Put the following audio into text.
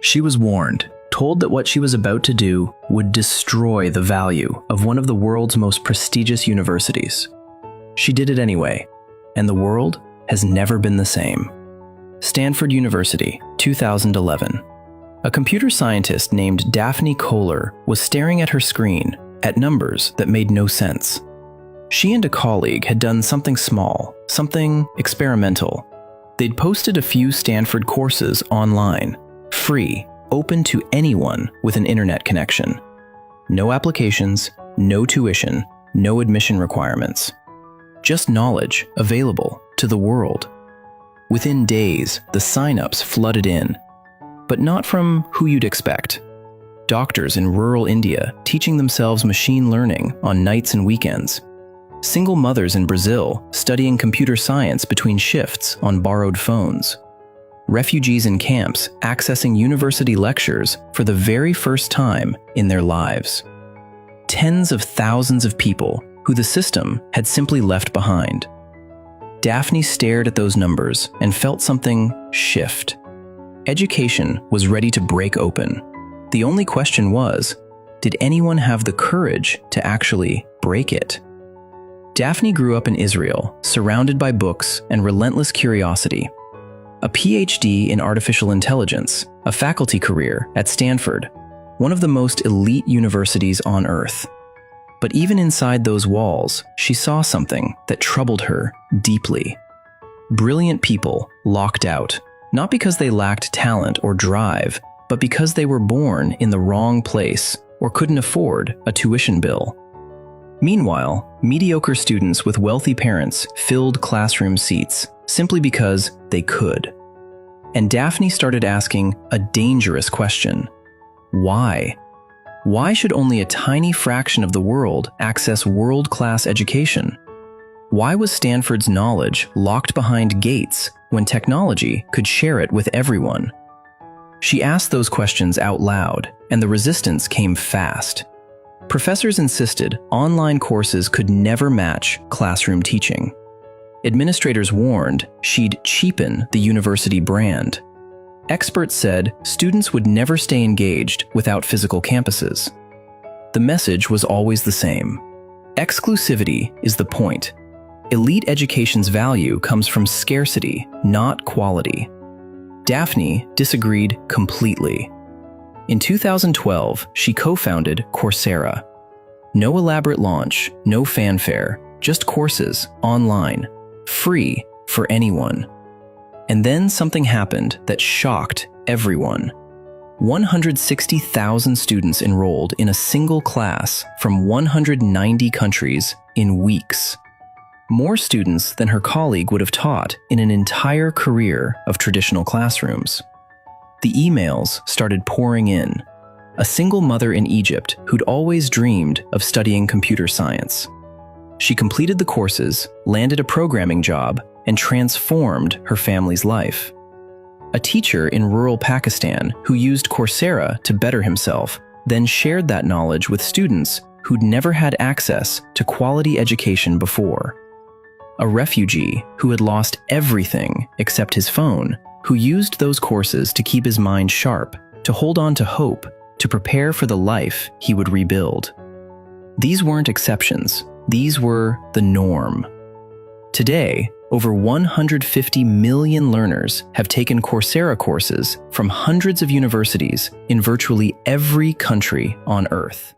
She was warned, told that what she was about to do would destroy the value of one of the world's most prestigious universities. She did it anyway, and the world has never been the same. Stanford University, 2011. A computer scientist named Daphne Koller was staring at her screen at numbers that made no sense. She and a colleague had done something small, something experimental. They'd posted a few Stanford courses online, free, open to anyone with an internet connection. No applications, no tuition, no admission requirements. Just knowledge available to the world. Within days, the sign-ups flooded in, but not from who you'd expect. Doctors in rural India teaching themselves machine learning on nights and weekends. Single mothers in Brazil studying computer science between shifts on borrowed phones. Refugees in camps accessing university lectures for the very first time in their lives. Tens of thousands of people who the system had simply left behind. Daphne stared at those numbers and felt something shift. Education was ready to break open. The only question was, did anyone have the courage to actually break it? Daphne grew up in Israel, surrounded by books and relentless curiosity. A PhD in artificial intelligence, a faculty career at Stanford, one of the most elite universities on Earth. But even inside those walls, she saw something that troubled her deeply. Brilliant people locked out, not because they lacked talent or drive, but because they were born in the wrong place or couldn't afford a tuition bill. Meanwhile, mediocre students with wealthy parents filled classroom seats simply because they could. And Daphne started asking a dangerous question. Why? Why should only a tiny fraction of the world access world-class education? Why was Stanford's knowledge locked behind gates when technology could share it with everyone? She asked those questions out loud, and the resistance came fast. Professors insisted online courses could never match classroom teaching. Administrators warned she'd cheapen the university brand. Experts said students would never stay engaged without physical campuses. The message was always the same. Exclusivity is the point. Elite education's value comes from scarcity, not quality. Daphne disagreed completely. In 2012, she co-founded Coursera. No elaborate launch, no fanfare, just courses, online, free for anyone. And then something happened that shocked everyone. 160,000 students enrolled in a single class from 190 countries in weeks. More students than her colleague would have taught in an entire career of traditional classrooms. The emails started pouring in. A single mother in Egypt who'd always dreamed of studying computer science. She completed the courses, landed a programming job, and transformed her family's life. A teacher in rural Pakistan who used Coursera to better himself, then shared that knowledge with students who'd never had access to quality education before. A refugee who had lost everything except his phone, who used those courses to keep his mind sharp, to hold on to hope, to prepare for the life he would rebuild. These weren't exceptions, these were the norm. Today, over 150 million learners have taken Coursera courses from hundreds of universities in virtually every country on Earth.